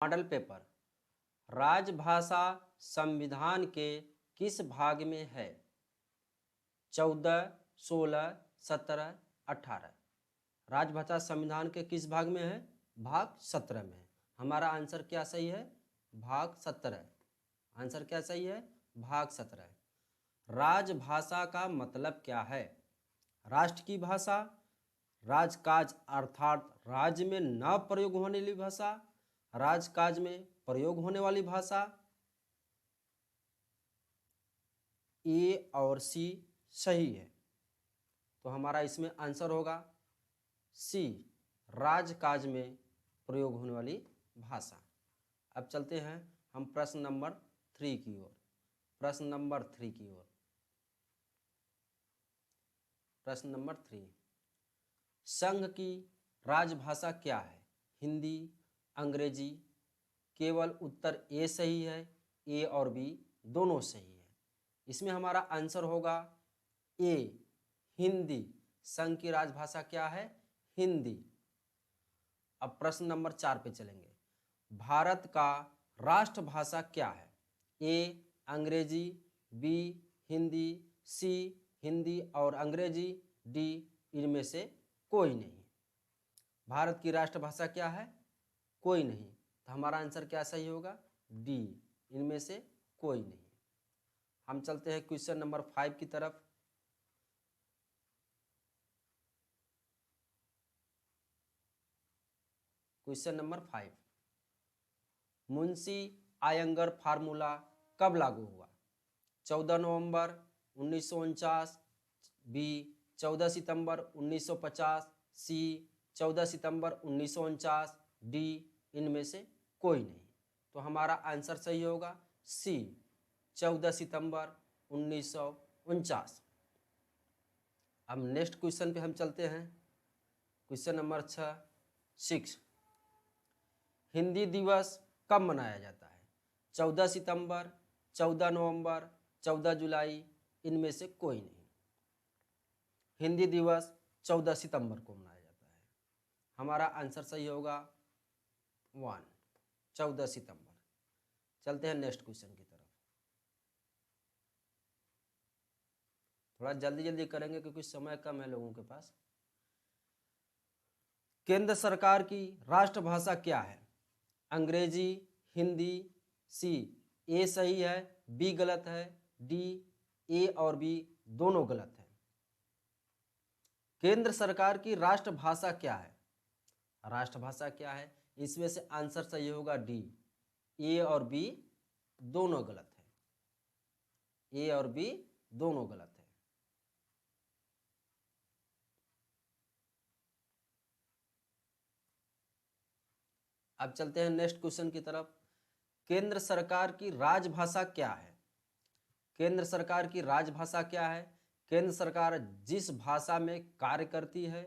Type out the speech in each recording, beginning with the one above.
Model paper. राजभाषा संविधान के किस भाग में है? 14, 16, 17, 18। राजभाषा संविधान के किस भाग में है? भाग 17 में है। हमारा आंसर क्या सही है? भाग 17। आंसर क्या सही है? भाग 17। राजभाषा का मतलब क्या है? राष्ट्र की भाषा, राजकाज अर्थात राज्य में न प्रयोग होने वाली भाषा, राजकाज में प्रयोग होने वाली भाषा। ए और सी सही है, तो हमारा इसमें आंसर होगा सी, राजकाज में प्रयोग होने वाली भाषा। अब चलते हैं हम प्रश्न नंबर 3 की ओर। प्रश्न नंबर 3 की ओर। प्रश्न नंबर 3, संघ की राजभाषा क्या है? हिंदी, अंग्रेजी? केवल उत्तर ए सही है, ए और बी दोनों सही है। इसमें हमारा आंसर होगा ए, हिंदी। संघ की राजभाषा क्या है? हिंदी। अब प्रश्न नंबर 4 पे चलेंगे। भारत का राष्ट्रभाषा क्या है? ए अंग्रेजी, बी हिंदी, सी हिंदी और अंग्रेजी, डी इनमें से कोई नहीं। भारत की राष्ट्रभाषा क्या है? कोई नहीं। तो हमारा आंसर क्या सही होगा? डी, इनमें से कोई नहीं। हम चलते हैं क्वेश्चन नंबर 5 की तरफ। Question number 5, Munshi Ayyangar formula कब लागू हुआ? 14 नवंबर 1949, बी 14 सितंबर 1950, सी 14 सितंबर 1949, डी इनमें से कोई नहीं। तो हमारा आंसर सही होगा सी, 14 सितंबर 1949। अब नेक्स्ट क्वेश्चन पे हम चलते हैं। क्वेश्चन नंबर 6, हिंदी दिवस कब मनाया जाता है? 14 सितंबर, 14 नवंबर, 14 जुलाई, इनमें से कोई नहीं। हिंदी दिवस 14 सितंबर को मनाया जाता है। हमारा आंसर सही होगा 1, 14 सितंबर। चलते हैं नेक्स्ट क्वेश्चन की तरफ। थोड़ा जल्दी जल्दी करेंगे क्योंकि समय कम है लोगों के पास। केंद्र सरकार की राष्ट्रभाषा क्या है? अंग्रेजी, हिंदी, सी ए सही है, बी गलत है, डी ए और बी दोनों गलत है। केंद्र सरकार की राष्ट्रभाषा क्या है? राष्ट्रभाषा क्या है? इसमें से आंसर सही होगा डी, ए और बी दोनों गलत है। ए और बी दोनों गलत है। अब चलते हैं नेक्स्ट क्वेश्चन की तरफ। केंद्र सरकार की राजभाषा क्या है? केंद्र सरकार की राजभाषा क्या है? केंद्र सरकार जिस भाषा में कार्य करती है,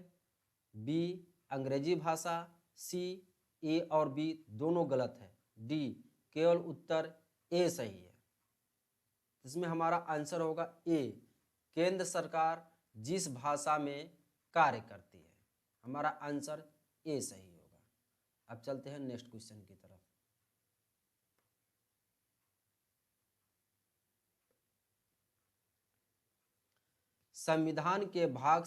बी अंग्रेजी भाषा, सी ए और बी दोनों गलत है, डी केवल उत्तर ए सही है। इसमें हमारा आंसर होगा ए, केंद्र सरकार जिस भाषा में कार्य करती है। हमारा आंसर ए सही होगा। अब चलते हैं नेक्स्ट क्वेश्चन की तरफ। संविधान के भाग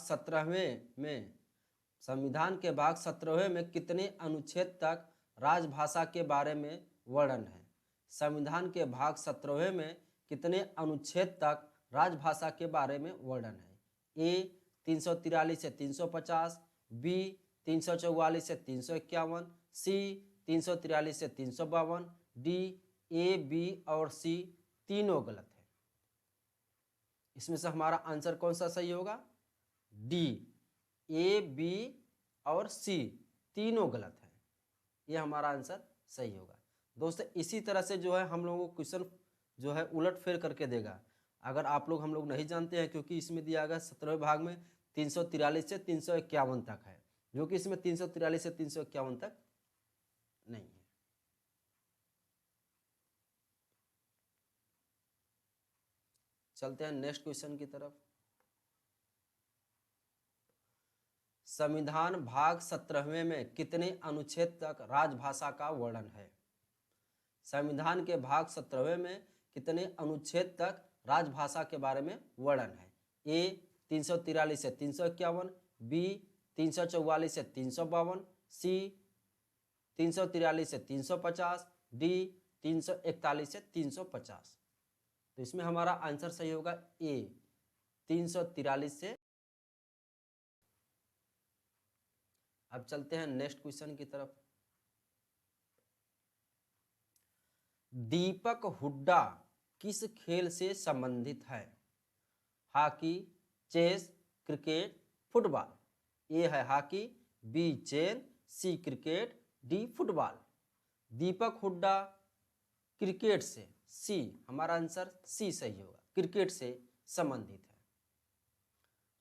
17वें में कितने अनुच्छेद तक राजभाषा के बारे में वर्णन है? संविधान के भाग 17वें में कितने अनुच्छेद तक राजभाषा के बारे में वर्णन है? ए 343 से 350, बी 344 से 351, सी 343 से 352, डी ए बी और सी तीनों गलत है। इसमें से हमारा आंसर कौन सा सही होगा? डी, ए बी और सी तीनों गलत है। ये हमारा आंसर सही होगा। दोस्तों इसी तरह से जो है हम लोगों को क्वेश्चन जो है उलट फेर करके देगा। अगर आप लोग हम लोग नहीं जानते हैं, क्योंकि इसमें दिया गया 17वें भाग में 343 से 351 तक है, जो कि इसमें 343 से 351 तक नहीं है। चलते हैं नेक्स्ट क्वेश्चन की तरफ। संविधान भाग 17वें में कितने अनुच्छेद तक राजभाषा का वर्णन है? संविधान के भाग 17वें में कितने अनुच्छेद तक राजभाषा के बारे में वर्णन है? ए 343 से 351, बी 344 से 352, सी 343 से 350, डी 341 से 350। तो इसमें हमारा आंसर सही होगा ए 343 से। अब चलते हैं नेक्स्ट क्वेश्चन की तरफ। दीपक हुड्डा किस खेल से संबंधित है? Hockey, chess, cricket, football. A है hockey, B chain, C cricket, D football. Deepak Hooda cricket से, सी हमारा आंसर सी सही होगा, क्रिकेट से संबंधित है।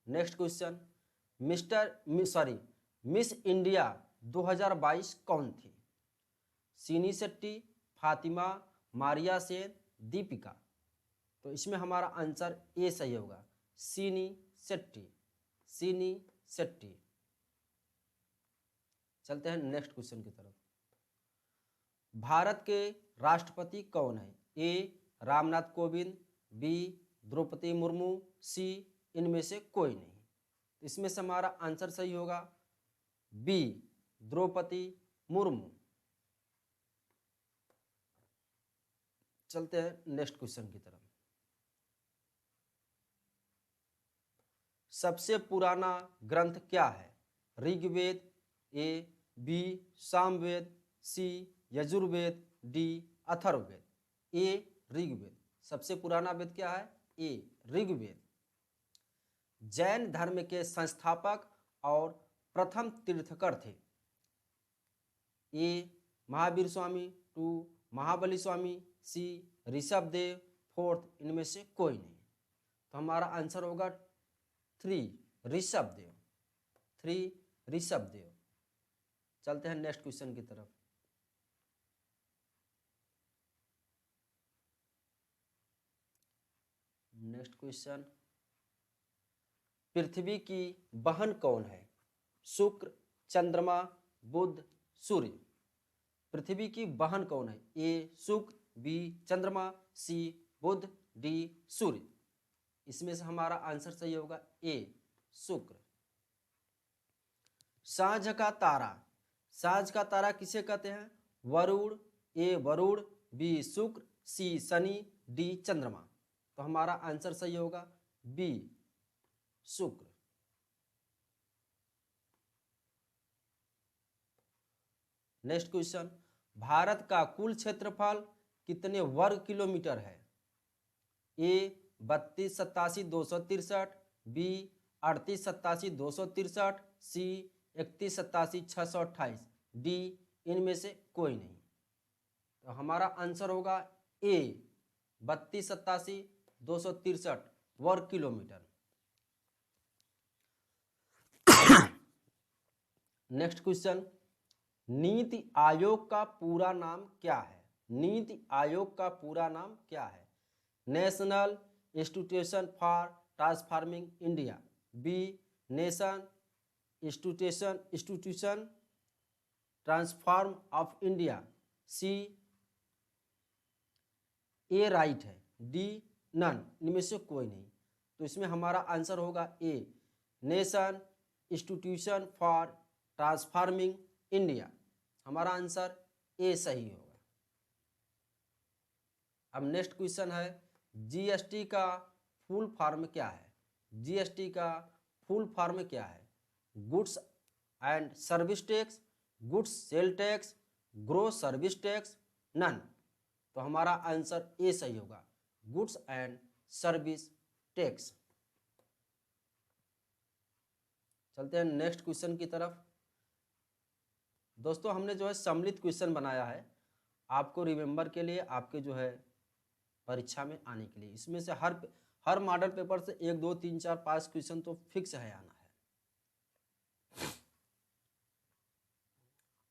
नेक्स्ट क्वेश्चन, मिस इंडिया 2022 कौन थी? सीनी शेट्टी, फातिमा, मारिया सेन, दीपिका। तो इसमें हमारा आंसर ए सही होगा, सीनी शेट्टी, सीनी शेट्टी। चलते हैं नेक्स्ट क्वेश्चन की तरफ। भारत के राष्ट्रपति कौन है? ए रामनाथ कोविंद, बी द्रौपदी मुर्मू, सी इनमें से कोई नहीं। इसमें से हमारा आंसर सही होगा बी द्रौपदी मुर्मू। चलते हैं नेक्स्ट क्वेश्चन की तरफ। सबसे पुराना ग्रंथ क्या है? Rigveda, A B Samaveda, C Yajurveda, D Atharvaveda. A Rigveda, सबसे पुराना वेद क्या है? ए ऋग्वेद। जैन धर्म के संस्थापक और प्रथम तीर्थकर थे? A Mahavir Swami, two Mahabali Swami, C Rishabhdev, fourth इनमें से कोई नहीं। तो हमारा आंसर होगा 3 ऋषभदेव, 3 ऋषभदेव। चलते हैं नेक्स्ट क्वेश्चन की तरफ। नेक्स्ट क्वेश्चन, पृथ्वी की बहन कौन है? शुक्र, चंद्रमा, बुध, सूर्य। पृथ्वी की बहन कौन है? ए शुक्र, बी चंद्रमा, सी बुध, डी सूर्य। इसमें से हमारा आंसर सही होगा ए शुक्र। साँझ का तारा, साँझ का तारा किसे कहते हैं? वरुण, ए वरुण, बी शुक्र, सी शनि, डी चंद्रमा। तो हमारा आंसर सही होगा बी शुक्र। नेक्स्ट क्वेश्चन, भारत का कुल क्षेत्रफल कितने वर्ग किलोमीटर है? ए 3287,263, बी 3887,263, सी 3187,628, डी इनमें से कोई नहीं। तो हमारा आंसर होगा ए 3287,263 वर्ग kilometre. Next question, NITI Aayog का पूरा नाम क्या है? नीति आयोग का पूरा नाम क्या है? National institution for transforming India, B nation institution transform of India, C A right है, डी नन, इनमें से कोई नहीं। तो इसमें हमारा आंसर होगा A nation institution for transforming India. हमारा आंसर ए सही होगा। अब नेक्स्ट क्वेश्चन है, जीएसटी का फुल फॉर्म क्या है? जीएसटी का फुल फॉर्म क्या है? Goods and service tax, goods sale tax, gross service tax, none. तो हमारा आंसर ए सही होगा, गुड्स एंड सर्विस टैक्स। चलते हैं नेक्स्ट क्वेश्चन की तरफ। दोस्तों हमने जो है सम्मिलित क्वेश्चन बनाया है आपको रिमेंबर के लिए, आपके जो है परीक्षा में आने के लिए। इसमें से हर मॉडल पेपर से 1 2 3 4 5 क्वेश्चन तो फिक्स है आना है।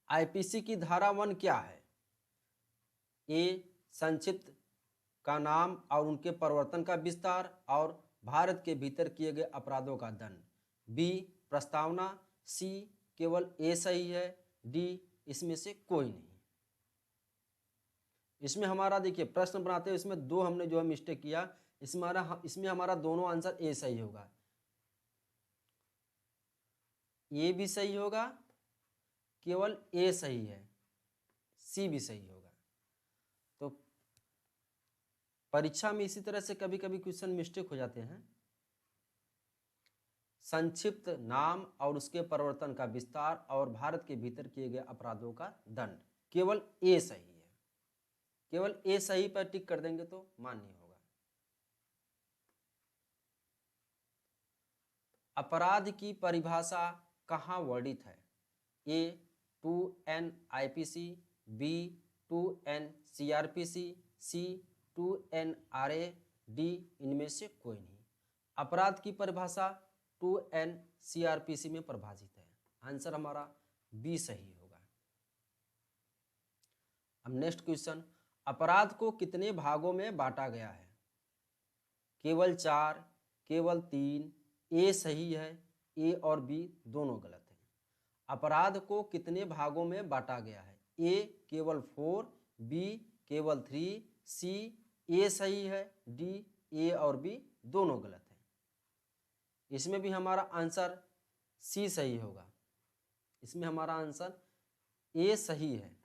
आईपीसी की धारा 1 क्या है? ए संक्षिप्त का नाम और उनके परिवर्तन का विस्तार और भारत के भीतर किए गए अपराधों का दंड, बी प्रस्तावना, सी केवल ए सही है, डी इसमें से कोई नहीं। इसमें हमारा देखिए प्रश्न बनाते हुए इसमें दो हमने जो है मिस्टेक किया, इसमें हमारा दोनों आंसर ए सही होगा, ए भी सही होगा, केवल ए सही है, सी भी सही होगा। तो परीक्षा में इसी तरह से कभी कभी क्वेश्चन मिस्टेक हो जाते हैं। संक्षिप्त नाम और उसके परिवर्तन का विस्तार और भारत के भीतर किए गए अपराधों का दंड, केवल ए सही है, केवल ए सही पर टिक कर देंगे तो मान्य होगा। अपराध की परिभाषा कहाँ वर्णित है? ए 2 NIPC, बी 2 CRPC, सी 2 NRA, डी इनमें से कोई नहीं। अपराध की परिभाषा 2 CRPC में परिभाषित है, आंसर हमारा बी सही होगा। अब नेक्स्ट क्वेश्चन, अपराध को कितने भागों में बांटा गया है? केवल 4, केवल 3, ए सही है, ए और बी दोनों गलत है। अपराध को कितने भागों में बांटा गया है? ए केवल 4, बी केवल 3, सी ए सही है, डी ए और बी दोनों गलत है। इसमें भी हमारा आंसर सी सही होगा, इसमें हमारा आंसर ए सही है।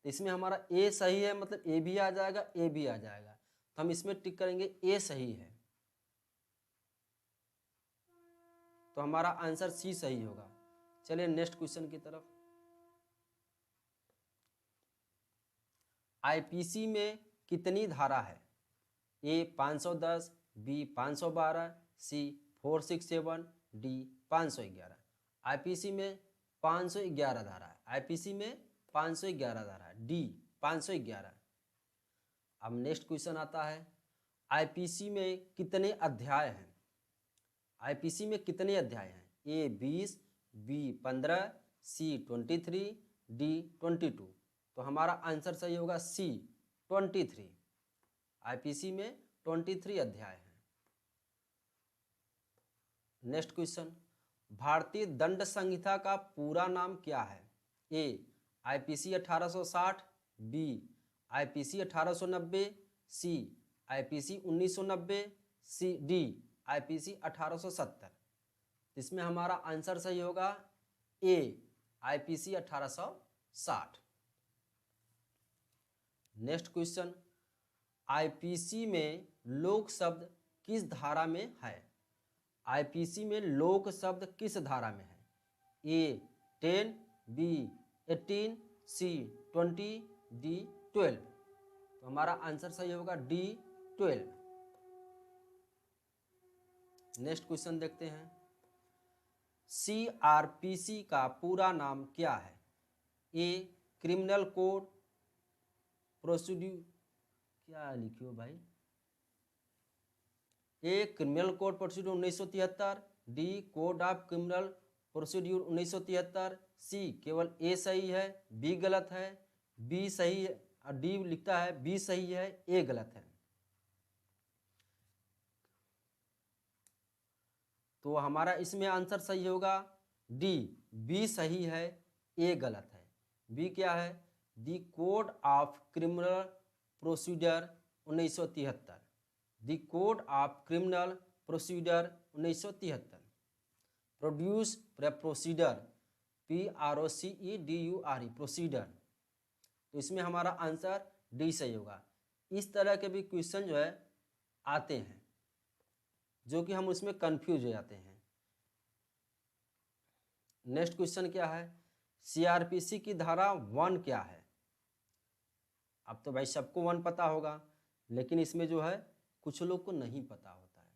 इसमें हमारा ए सही है मतलब ए भी आ जाएगा, ए भी आ जाएगा, तो हम इसमें टिक करेंगे ए सही है, तो हमारा आंसर सी सही होगा। चलिए नेक्स्ट क्वेश्चन की तरफ। आईपीसी में कितनी धारा है? ए 510, बी 512, सी 467, डी 511। आईपीसी में 511 धारा है, आईपीसी में 511 धारा है, डी 511। अब नेक्स्ट क्वेश्चन आता है, आईपीसी में कितने अध्याय हैं? आईपीसी में कितने अध्याय हैं? ए 20, बी 15, सी 23, डी 22। तो हमारा आंसर सही होगा सी 23। आईपीसी में 23 अध्याय हैं। नेक्स्ट क्वेश्चन, भारतीय दंड संहिता का पूरा नाम क्या है? ए आईपीसी 1860, बी आईपीसी 1890, सी आईपीसी 1990, सी डी आईपीसी 1870। इसमें हमारा आंसर सही होगा ए आईपीसी 1860। नेक्स्ट क्वेश्चन, आईपीसी में लोक शब्द किस धारा में है? आईपीसी में लोक शब्द किस धारा में है? ए 10, बी 18, सी 20, डी 12। तो हमारा आंसर सही होगा डी 12। नेक्स्ट क्वेश्चन देखते हैं, सीआरपीसी का पूरा नाम क्या है? ए क्रिमिनल कोड प्रोसीड्यूर, क्या लिखियो भाई, a criminal code procedure 1973, D code of criminal procedure 1973, सी केवल ए सही है, बी गलत है, बी सही है, डी लिखता है बी सही है, ए गलत है। तो हमारा इसमें आंसर सही होगा डी, बी सही है, ए गलत है। बी क्या है? दी code of criminal procedure 1973, the code of criminal procedure 1973, produce procedure PROCEDURE procedure. तो इसमें हमारा आंसर डी सही होगा। इस तरह के भी क्वेश्चन जो है आते हैं जो कि हम उसमें कंफ्यूज हो जाते हैं। नेक्स्ट क्वेश्चन क्या है, सीआरपीसी की धारा 1 क्या है? अब तो भाई सबको 1 पता होगा, लेकिन इसमें जो है कुछ लोग को नहीं पता होता है।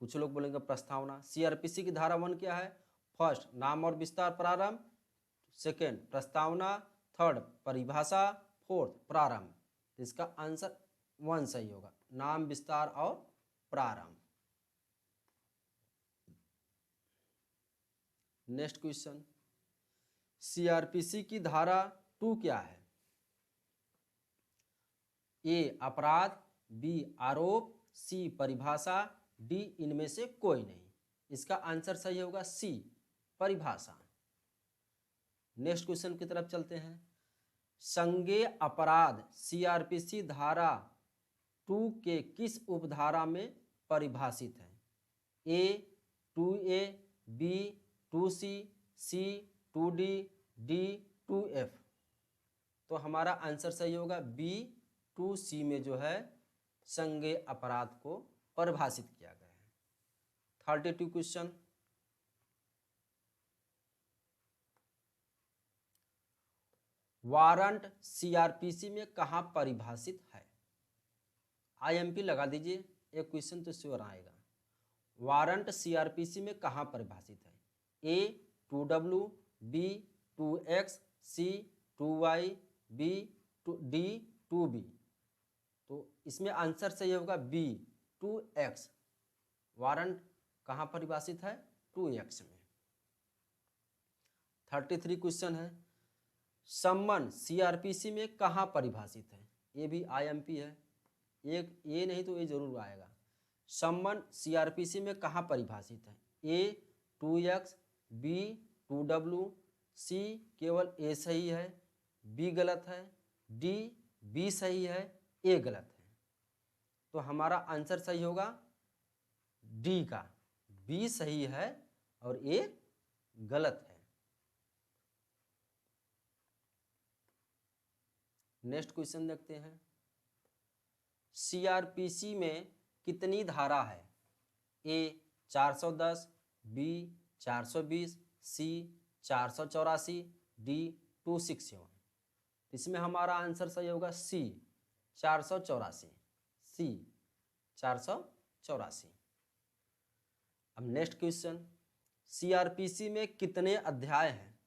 कुछ लोग बोलेंगे प्रस्तावना। सीआरपीसी की धारा 1 क्या है? फर्स्ट नाम और विस्तार प्रारंभ, सेकेंड प्रस्तावना, थर्ड परिभाषा, फोर्थ प्रारंभ। तो इसका आंसर 1 सही होगा, नाम विस्तार और प्रारंभ। नेक्स्ट क्वेश्चन, सीआरपीसी की धारा 2 क्या है? ए अपराध, बी आरोप, सी परिभाषा, डी इनमें से कोई नहीं। इसका आंसर सही होगा सी परिभाषा। नेक्स्ट क्वेश्चन की तरफ चलते हैं, संज्ञेय अपराध सीआरपीसी धारा 2 के किस उपधारा में परिभाषित है? ए 2A, बी 2C, सी 2D, डी 2F। तो हमारा आंसर सही होगा बी 2C में जो है संज्ञेय अपराध को परिभाषित किया गया है। 32 क्वेश्चन, वारंट सीआरपीसी में कहाँ परिभाषित है? आईएमपी लगा दीजिए, एक क्वेश्चन तो श्योर आएगा। वारंट सीआरपीसी में कहाँ परिभाषित है? ए 2W, बी 2X, सी 2Y, बी डी 2B। तो इसमें आंसर सही होगा बी 2X। वारंट कहाँ परिभाषित है? 2X में। 33 क्वेश्चन है, सम्मन सीआरपीसी में कहाँ परिभाषित है? ये भी आईएमपी है, एक ये नहीं तो ये जरूर आएगा। सम्मन सीआरपीसी में कहाँ परिभाषित है? ए 2X, बी 2W, सी केवल ए सही है, बी गलत है, डी बी सही है, ए गलत है। तो हमारा आंसर सही होगा डी का, बी सही है और ए गलत है। नेक्स्ट क्वेश्चन देखते हैं, सीआरपीसी में कितनी धारा है? ए 410, बी 420, सी 484, डी 267। इसमें हमारा आंसर सही होगा सी 484, सी 484। अब नेक्स्ट क्वेश्चन, सीआरपीसी में कितने अध्याय हैं?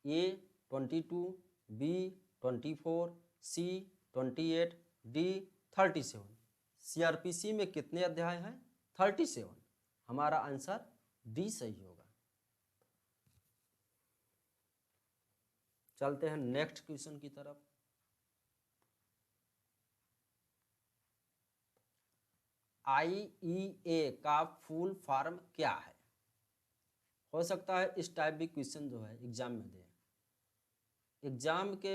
ए 22, बी 24, सी 28, डी 37। सीआरपीसी में कितने अध्याय हैं? 37। हमारा आंसर डी सही होगा। चलते हैं नेक्स्ट क्वेश्चन की तरफ। IEA का फुल फॉर्म क्या है? हो सकता है इस टाइप भी क्वेश्चन जो है एग्जाम में दे। एग्जाम के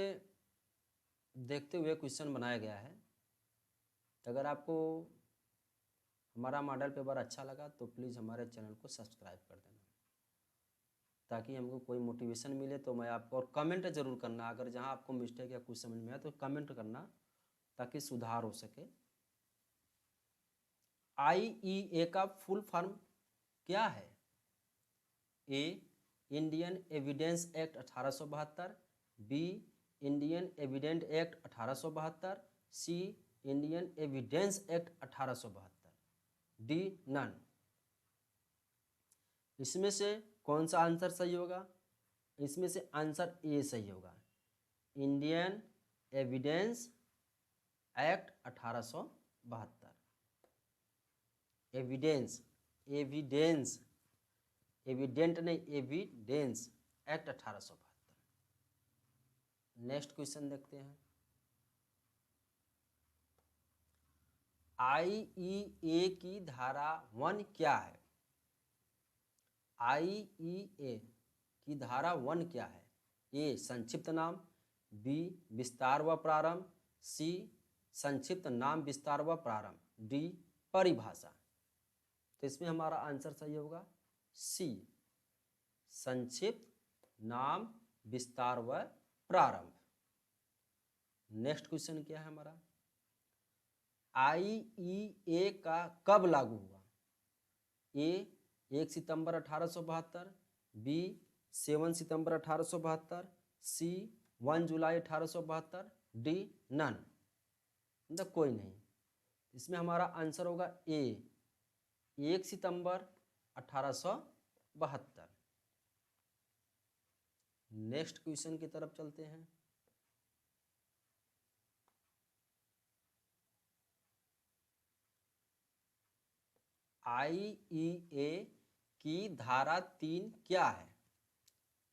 देखते हुए क्वेश्चन बनाया गया है। अगर आपको हमारा मॉडल पेपर अच्छा लगा तो प्लीज़ हमारे चैनल को सब्सक्राइब कर देना, ताकि हमको कोई मोटिवेशन मिले। तो मैं आपको, और कमेंट ज़रूर करना, अगर जहां आपको मिस्टेक या कुछ समझ में आए तो कमेंट करना ताकि सुधार हो सके। IEA का फुल फॉर्म क्या है? A Indian evidence act 1872, B Indian evident act 1872, C Indian evidence act 1872, D none. इसमें से कौन सा आंसर सही होगा? इसमें से आंसर ए सही होगा, Indian evidence act 1872। Evidence, evidence, evident नहीं, एविडेंस एक्ट 1872। नेक्स्ट क्वेश्चन देखते हैं, IEA की धारा 1 क्या है? IEA की धारा 1 क्या है? ए संक्षिप्त नाम, बी विस्तार व प्रारंभ, सी संक्षिप्त नाम विस्तार व प्रारंभ, डी परिभाषा। तो इसमें हमारा आंसर सही होगा सी संक्षिप्त नाम विस्तार व प्रारंभ। नेक्स्ट क्वेश्चन क्या है हमारा, IEA का कब लागू हुआ? ए 1 सितंबर 1872, बी 7 सितंबर 1872, सी 1 जुलाई 1872, डी नन, मतलब कोई नहीं। इसमें हमारा आंसर होगा ए 1 सितंबर 1872। नेक्स्ट क्वेश्चन की तरफ चलते हैं, IEA की धारा 3 क्या है?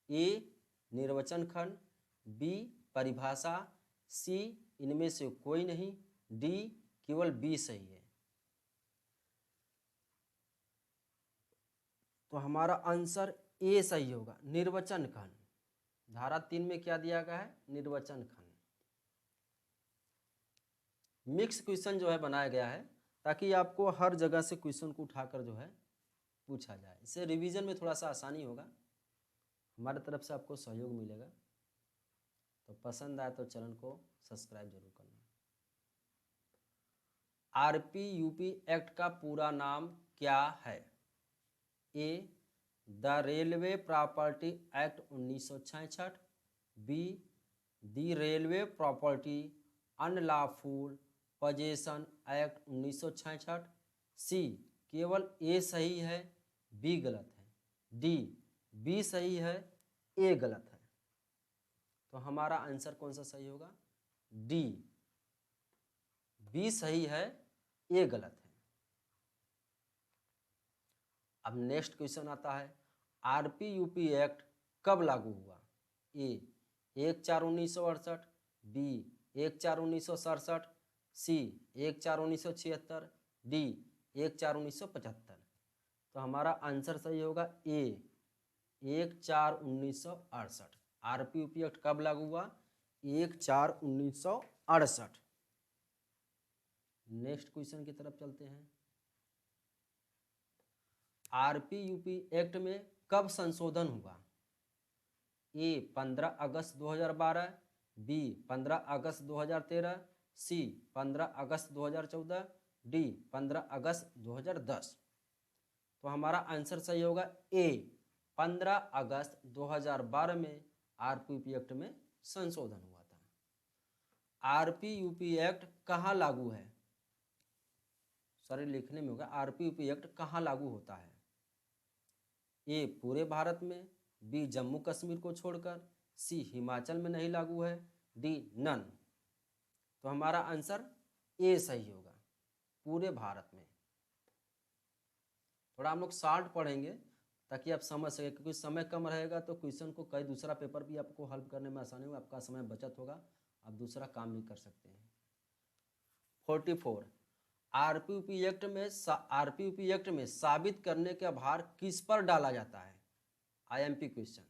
ए निर्वचन खंड, बी परिभाषा, सी इनमें से कोई नहीं, डी केवल बी सही है। तो हमारा आंसर ए सही होगा, निर्वचन खंड। धारा 3 में क्या दिया गया है? निर्वचन खंड। मिक्स क्वेश्चन जो है बनाया गया है ताकि आपको हर जगह से क्वेश्चन को उठाकर जो है पूछा जाए। इससे रिवीजन में थोड़ा सा आसानी होगा, हमारे तरफ से आपको सहयोग मिलेगा। तो पसंद आए तो चैनल को सब्सक्राइब जरूर करना। आरपीयूपी एक्ट का पूरा नाम क्या है? A the railway property act 1966, B the railway property unlawful possession act 1966, C केवल ए सही है बी गलत है, डी बी सही है ए गलत है। तो हमारा आंसर कौन सा सही होगा? डी, बी सही है ए गलत है। अब नेक्स्ट क्वेश्चन आता है, आरपीयूपी एक्ट कब लागू हुआ? ए 1/4/1968, बी 1/4/1967, सी 1/4/1976, डी 1/4/1975। तो हमारा आंसर सही होगा ए 1/4/1968। आरपीयूपी एक्ट कब लागू हुआ? 1/4/1968। नेक्स्ट क्वेश्चन की तरफ चलते हैं। आरपीयूपी एक्ट में कब संशोधन हुआ? ए 15 अगस्त 2012, बी 15 अगस्त 2013, सी 15 अगस्त 2014, डी 15 अगस्त 2010। तो हमारा आंसर सही होगा ए 15 अगस्त 2012 में आरपीयूपी एक्ट में संशोधन हुआ था। आरपीयूपी एक्ट कहाँ लागू है? सॉरी लिखने में होगा, आरपीयूपी एक्ट कहाँ लागू होता है? ए पूरे भारत में, बी जम्मू कश्मीर को छोड़कर, सी हिमाचल में नहीं लागू है, डी नन। तो हमारा आंसर ए सही होगा, पूरे भारत में। थोड़ा हम लोग शार्ट पढ़ेंगे ताकि आप समझ सके, क्योंकि समय कम रहेगा तो क्वेश्चन को कई दूसरा पेपर भी आपको हल करने में आसानी होगा, आपका समय बचत होगा, आप दूसरा काम भी कर सकते हैं। 44 आरपीयूपी एक्ट में साबित करने का भार किस पर डाला जाता है? IMP question.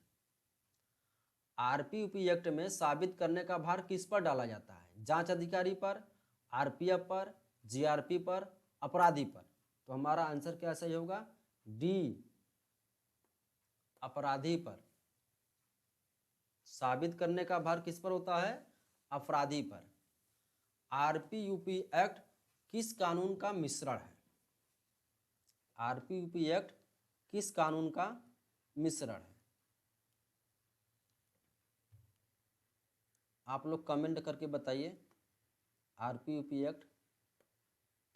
आरपीयूपी एक्ट में साबित करने का भार किस पर डाला जाता है? जांच अधिकारी पर, आरपीएफ पर, जीआरपी पर, अपराधी पर। तो हमारा आंसर क्या सही होगा? डी अपराधी पर। साबित करने का भार किस पर होता है? अपराधी पर। आरपीयूपी एक्ट किस कानून का मिश्रण है? आरपीयूपी एक्ट किस कानून का मिश्रण है? आप लोग कमेंट करके बताइए, आरपीयूपी एक्ट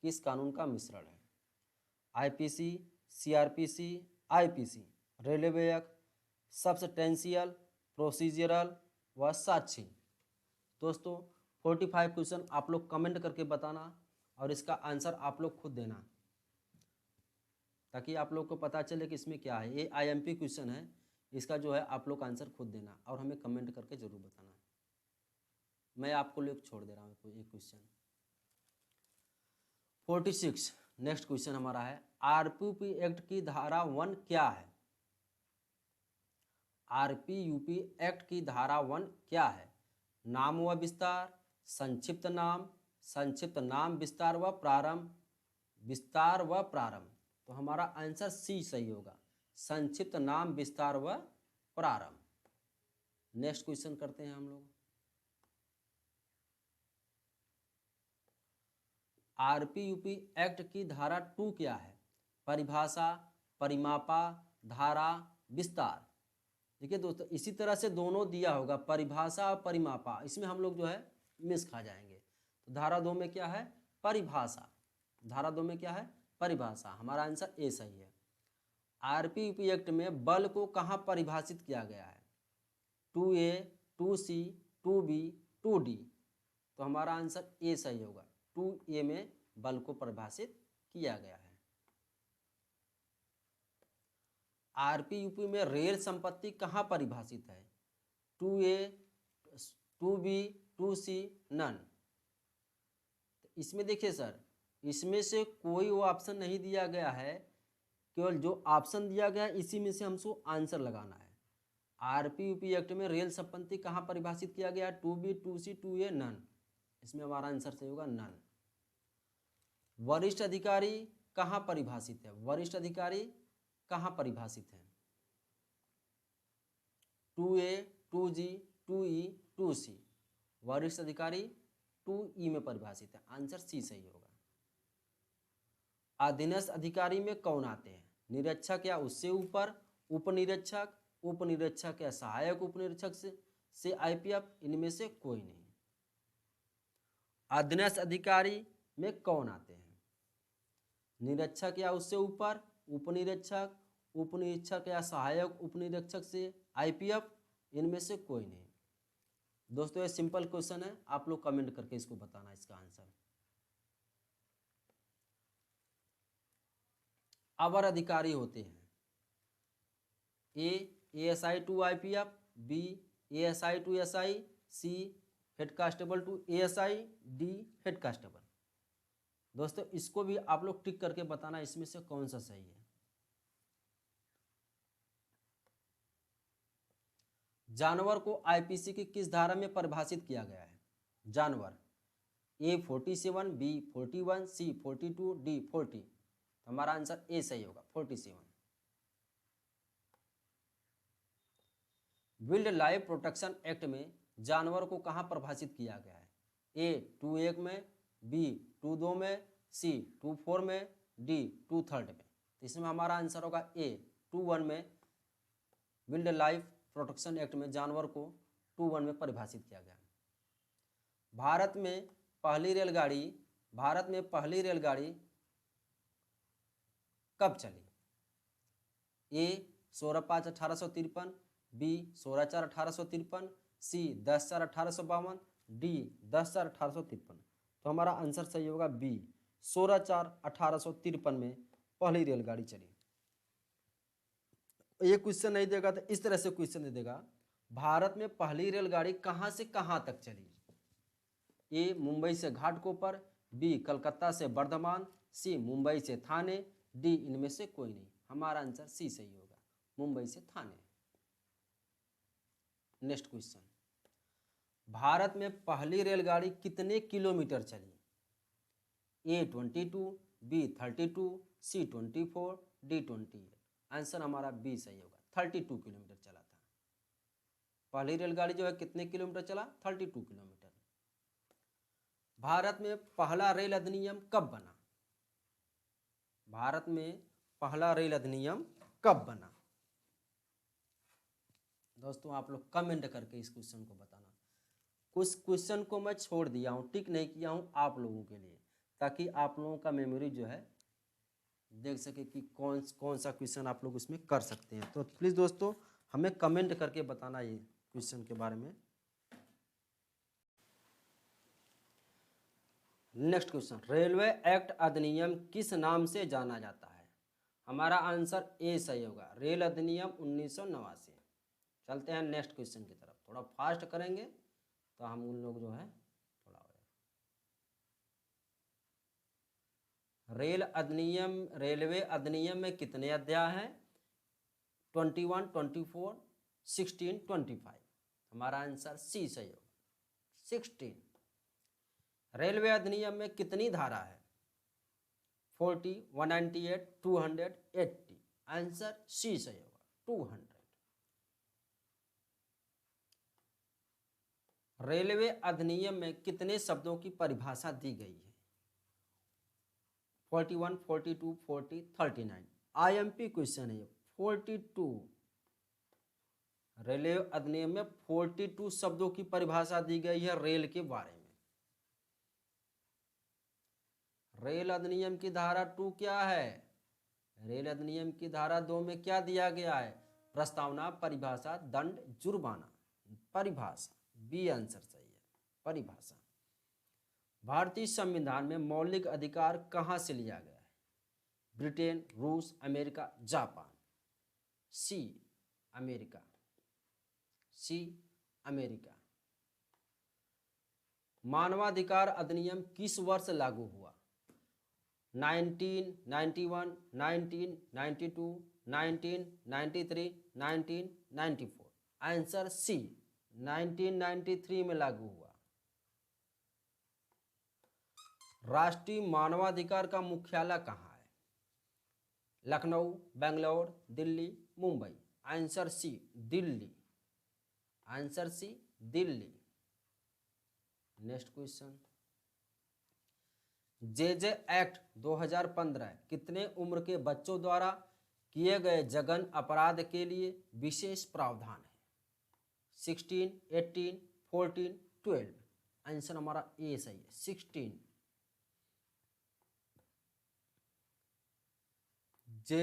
किस कानून का मिश्रण है? IPC, CrPC, IPC, railway act, substantial, procedural व साक्षी। दोस्तों 45 क्वेश्चन आप लोग कमेंट करके बताना और इसका आंसर आप लोग खुद देना, ताकि आप लोग को पता चले कि इसमें क्या है। ये आईएमपी क्वेश्चन है, इसका जो है आप लोग आंसर खुद देना और हमें कमेंट करके जरूर बताना। मैं आपको लोग छोड़ दे रहा हूँ एक क्वेश्चन। 46 नेक्स्ट क्वेश्चन हमारा है, आरपीयूपी एक्ट की धारा 1 क्या है? आरपीयूपी एक्ट की धारा 1 क्या है? नाम व विस्तार, संक्षिप्त नाम विस्तार व प्रारंभ। तो हमारा आंसर सी सही होगा, संक्षिप्त नाम विस्तार व प्रारंभ। नेक्स्ट क्वेश्चन करते हैं हम लोग। आरपीयूपी एक्ट की धारा 2 क्या है? परिभाषा, परिमापा, धारा, विस्तार। देखिए दोस्तों, इसी तरह से दोनों दिया होगा, परिभाषा और परिमापा, इसमें हम लोग जो है मिस खा जाएंगे। तो धारा 2 में क्या है? परिभाषा। धारा 2 में क्या है? परिभाषा। हमारा आंसर ए सही है। आरपीयूपी एक्ट में बल को कहाँ परिभाषित किया गया है? 2A, 2C, 2B, 2D। तो हमारा आंसर ए सही होगा, 2A में बल को परिभाषित किया गया है। आरपीयूपी में रेल संपत्ति कहाँ परिभाषित है? 2A, 2B, 2C, none. इसमें देखिए सर, इसमें से कोई वो ऑप्शन नहीं दिया गया है, केवल जो ऑप्शन दिया गया है इसी में से हमको आंसर लगाना है। आरपीयूपी एक्ट में रेल संपत्ति कहाँ परिभाषित किया गया है? 2B, 2C, 2A, none. इसमें हमारा आंसर सही होगा नन। वरिष्ठ अधिकारी कहाँ परिभाषित है? वरिष्ठ अधिकारी कहाँ परिभाषित है? 2A, 2G, 2E, 2C। वरिष्ठ अधिकारी 2E में परिभाषित है। आंसर सी सही होगा। अधीनस्थ अधिकारी में कौन आते हैं? निरीक्षक या उससे ऊपर, उपनिरीक्षक, उपनिरीक्षक या सहायक उपनिरीक्षक से आईपीएफ, इनमें से कोई नहीं। अधीनस्थ अधिकारी में कौन आते हैं? निरीक्षक या उससे ऊपर, उपनिरीक्षक, उपनिरीक्षक या सहायक उपनिरीक्षक से आईपीएफ, इनमें से कोई नहीं। दोस्तों ये सिंपल क्वेश्चन है, आप लोग कमेंट करके इसको बताना इसका आंसर। अवर अधिकारी होते हैं A ASI to IPF, B ASI to SI, C head constable to ASI, D head constable. दोस्तों इसको भी आप लोग टिक करके बताना इसमें से कौन सा सही है। जानवर को आईपीसी की किस धारा में परिभाषित किया गया है? जानवर ए 47, बी 41, सी 42, डी 40। तो हमारा आंसर ए सही होगा, 47। वाइल्ड लाइफ प्रोटेक्शन एक्ट में जानवर को कहाँ परिभाषित किया गया है? ए 2(1) में, बी 2(2) में, सी 2(4) में, डी 2(3) में। तो इसमें हमारा आंसर होगा ए 2(1) में। वाइल्ड लाइफ प्रोटेक्शन एक्ट में जानवर को 2(1) में परिभाषित किया गया। भारत में पहली रेलगाड़ी कब चली? ए 16/5/1853, बी 16/4/1853, सी 10/4/1852, डी 10/4/1853। तो हमारा आंसर सही होगा बी 16/4/1853 में पहली रेलगाड़ी चली। ये क्वेश्चन नहीं देगा तो इस तरह से क्वेश्चन दे देगा, भारत में पहली रेलगाड़ी कहां से कहां तक चली? ए मुंबई से घाटकोपर, बी कलकत्ता से बर्धमान, सी मुंबई से थाने, डी इनमें से कोई नहीं। हमारा आंसर सी सही होगा, मुंबई से थाने। नेक्स्ट क्वेश्चन, भारत में पहली रेलगाड़ी कितने किलोमीटर चली? ए 22, बी 32, सी 24, डी 28। आंसर हमारा बी सही होगा, 32 किलोमीटर चला था। पहली रेलगाड़ी जो है कितने किलोमीटर चला? 32 किलोमीटर। भारत में पहला रेल अधिनियम कब बना? भारत में पहला रेल अधिनियम कब बना? दोस्तों आप लोग कमेंट करके इस क्वेश्चन को बताना। कुछ क्वेश्चन को मैं छोड़ दिया हूँ, टिक नहीं किया हूँ आप लोगों के लिए, ताकि आप लोगों का मेमोरी जो है देख सके कि कौन सा क्वेश्चन आप लोग इसमें कर सकते हैं। तो प्लीज़ दोस्तों हमें कमेंट करके बताना ये क्वेश्चन के बारे में। नेक्स्ट क्वेश्चन, रेलवे एक्ट अधिनियम किस नाम से जाना जाता है? हमारा आंसर ए सही होगा, रेल अधिनियम 1989। चलते हैं नेक्स्ट क्वेश्चन की तरफ, थोड़ा फास्ट करेंगे तो हम उन लोग जो है थोड़ा हो जाए। रेलवे अधिनियम में कितने अध्याय हैं? 21, 24, 16, 25। हमारा आंसर सी सही होगा, 16। रेलवे अधिनियम में कितनी धारा है? 40, 198, 280। आंसर सी सही होगा, 200। रेलवे अधिनियम में कितने शब्दों की परिभाषा दी गई है? 41, 42, 40, 39। आईएमपी क्वेश्चन है 42। रेलवे अधिनियम में 42 शब्दों की परिभाषा दी गई है रेल के बारे में। रेल अधिनियम की धारा 2 क्या है? रेल अधिनियम की धारा 2 में क्या दिया गया है? प्रस्तावना, परिभाषा, दंड, जुर्माना। परिभाषा, बी आंसर सही है, परिभाषा। भारतीय संविधान में मौलिक अधिकार कहां से लिया गया है? ब्रिटेन, रूस, America, Japan. C America, C America. मानवाधिकार अधिनियम किस वर्ष लागू हुआ? 1991, 1992, 1993, 1994। आंसर सी 1993 में लागू हुआ। राष्ट्रीय मानवाधिकार का मुख्यालय कहाँ है? Lucknow, Bangalore, Delhi, Mumbai. Answer C Delhi. Answer C Delhi. Next question, J act 2015 कितने उम्र के बच्चों द्वारा किए गए जघन्य अपराध के लिए विशेष प्रावधान है? 16, 18, 14, 12। आंसर हमारा ए सही है, 16। जे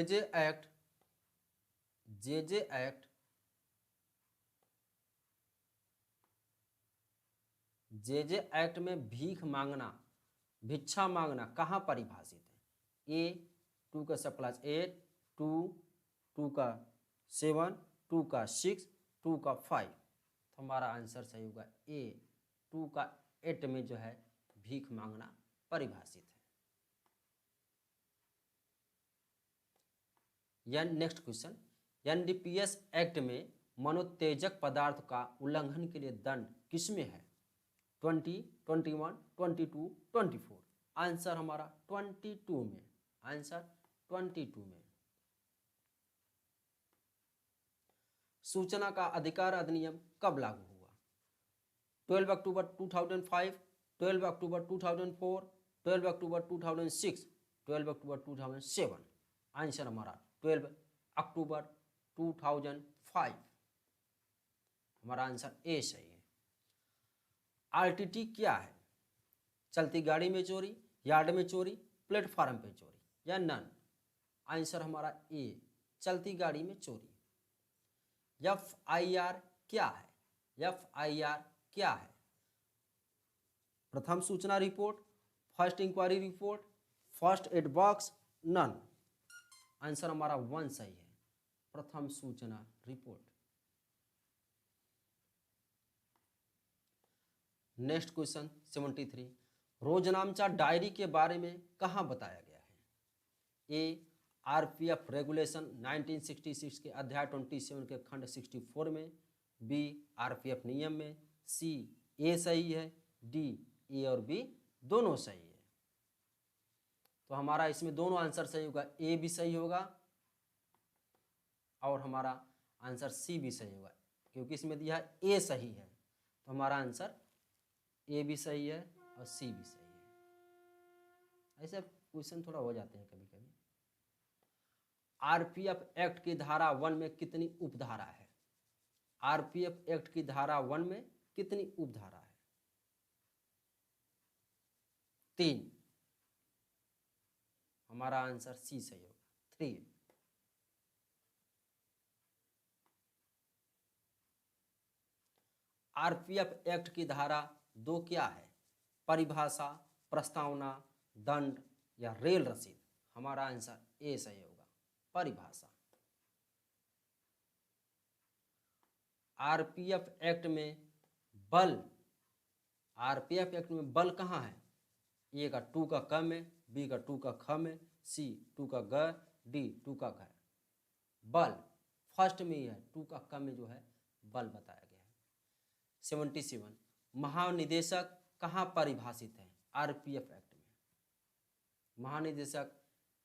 एक्ट में भीख मांगना, भिक्षा मांगना कहाँ परिभाषित है? ए 2 का +8, 2 का 7, 2 का 6, 2 का 5। तो हमारा आंसर सही होगा ए 2 का 8 में जो है भीख मांगना परिभाषित है। नेक्स्ट क्वेश्चन, एनडीपीएस एक्ट में मनोत्तेजक पदार्थ का उल्लंघन के लिए दंड किसमें है? 20, 21, 22, 24। आंसर हमारा 22 में। आंसर 22 में। सूचना का अधिकार अधिनियम कब लागू हुआ? 12 अक्टूबर 2005, 12 अक्टूबर 2004, 12 अक्टूबर 2006, 12 अक्टूबर 2007। आंसर हमारा 12 अक्टूबर 2005। हमारा आंसर ए सही है। आरटीटी क्या है? चलती गाड़ी में चोरी, यार्ड में चोरी, प्लेटफार्म पे चोरी या नन। आंसर हमारा ए चलती गाड़ी में चोरी। एफआईआर क्या है? एफआईआर क्या है? प्रथम सूचना report, first inquiry report, first aid box, none. Answer हमारा 1 सही है, प्रथम सूचना रिपोर्ट। नेक्स्ट क्वेश्चन 73, रोजनामचा डायरी के बारे में कहाँ बताया गया है? ए आरपीएफ रेगुलेशन 1966 के अध्याय 27 के खंड 64 में, बी आरपीएफ नियम में, सी ए सही है, डी ए और बी दोनों सही है। तो हमारा इसमें दोनों आंसर सही होगा, ए भी सही होगा और हमारा आंसर सी भी सही होगा, क्योंकि इसमें दिया है ए सही है, तो हमारा आंसर ए भी सही है और सी भी सही है। ऐसे क्वेश्चन थोड़ा हो जाते हैं कभी कभी। आरपीएफ एक्ट की धारा 1 में कितनी उपधारा है? आरपीएफ एक्ट की धारा 1 में कितनी उपधारा है? 3। हमारा आंसर सी सही होगा, 3। आरपीएफ एक्ट की धारा 2 क्या है? परिभाषा, प्रस्तावना, दंड या रेल रसीद। हमारा आंसर ए सही होगा, परिभाषा। आरपीएफ एक्ट में बल, आरपीएफ एक्ट में बल कहाँ है? ए का 2 का क में, बी का 2 का ख में, सी 2 का ग, डी 2 का घ। बल फर्स्ट में ही है, 2 का क में जो है बल बताया गया है। 77, महानिदेशक कहाँ परिभाषित है? आरपीएफ एक्ट में महानिदेशक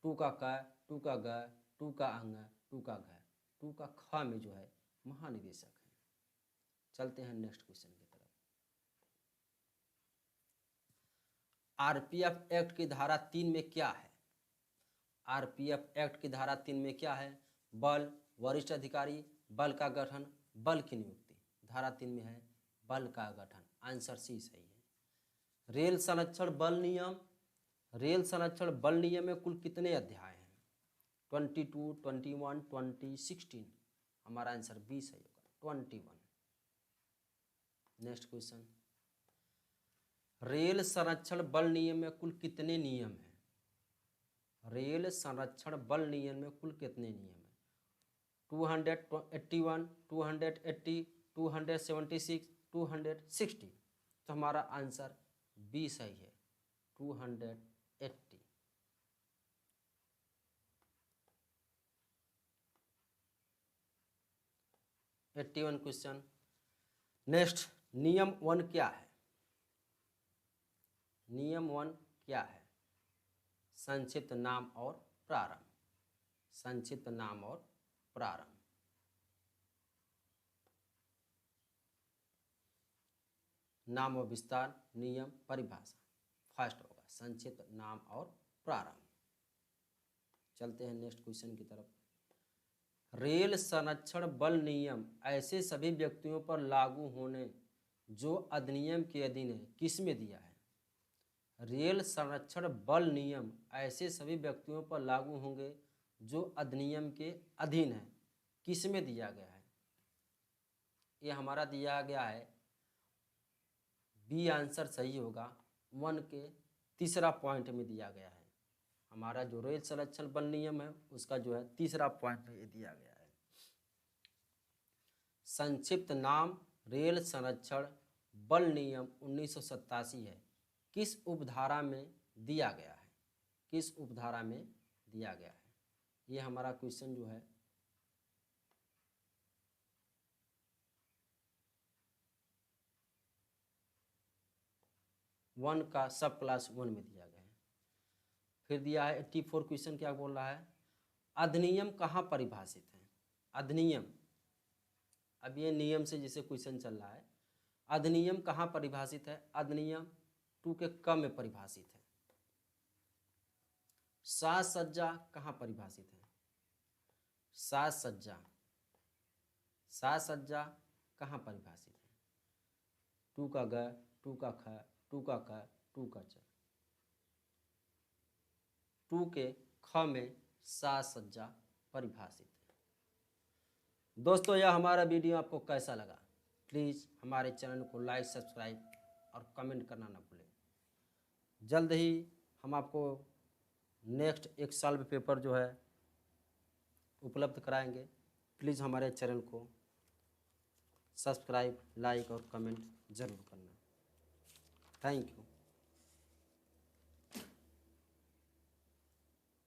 2 का क, 2 का ग, 2 का अंग, 2 का घ, 2 का ख में जो है महानिदेशक है। चलते हैं नेक्स्ट क्वेश्चन की तरफ। आरपीएफ एक्ट की धारा 3 में क्या है? आरपीएफ एक्ट की धारा 3 में क्या है? बल, वरिष्ठ अधिकारी, बल का गठन, बल की नियुक्ति। धारा 3 में है बल का गठन। आंसर सी सही है। रेल संरक्षण बल नियम, रेल संरक्षण बल नियम में कुल कितने अध्याय हैं? 22, 21, 20, 16। हमारा आंसर बी सही होगा, 21। नेक्स्ट क्वेश्चन, रेल संरक्षण बल नियम में कुल कितने नियम हैं? रेल संरक्षण बल नियम में कुल कितने नियम हैं? 281, 280, 276, 260। तो हमारा आंसर बी सही है, 280। क्वेश्चन। नेक्स्ट, नियम 1 क्या है? नियम 1 क्या है? संक्षिप्त नाम और प्रारंभ। संक्षिप्त नाम और प्रारंभ। नाम और विस्तार, नियम, परिभाषा। फर्स्ट होगा संक्षिप्त नाम और प्रारंभ। चलते हैं नेक्स्ट क्वेश्चन की तरफ। रेल संरक्षण बल नियम ऐसे सभी व्यक्तियों पर लागू होने जो अधिनियम के अधीन है, किसमें दिया है? रेल संरक्षण बल नियम ऐसे सभी व्यक्तियों पर लागू होंगे जो अधिनियम के अधीन है, किसमें दिया गया है? ये हमारा दिया गया है, बी आंसर सही होगा। 1 के तीसरा पॉइंट में दिया गया है। हमारा जो रेल संरक्षण बल नियम है उसका जो है तीसरा पॉइंट में ये दिया गया है। संक्षिप्त नाम रेल संरक्षण बल नियम 1987 है, किस उपधारा में दिया गया है? किस उपधारा में दिया गया है? ये हमारा क्वेश्चन जो है वन का सब क्लास 1 में दिया गया है। फिर दिया है 84 क्वेश्चन, क्या बोल रहा है? अधिनियम कहाँ परिभाषित है? अधिनियम, अब ये नियम से जैसे क्वेश्चन चल रहा है, अधिनियम कहाँ परिभाषित है? अधिनियम 2 के क में परिभाषित है। साज सज्जा कहाँ परिभाषित है? साज सज्जा, साज सज्जा कहाँ परिभाषित है? 2 का ग, 2 का ख, 2 का क, 2 का च। 2 के ख में साज सज्जा परिभाषित है। दोस्तों, यह हमारा वीडियो आपको कैसा लगा? प्लीज़ हमारे चैनल को लाइक, सब्सक्राइब और कमेंट करना ना भूलें। जल्द ही हम आपको नेक्स्ट एक सॉल्व पेपर जो है उपलब्ध कराएंगे। प्लीज़ हमारे चैनल को सब्सक्राइब, लाइक और कमेंट ज़रूर करना। Thank you.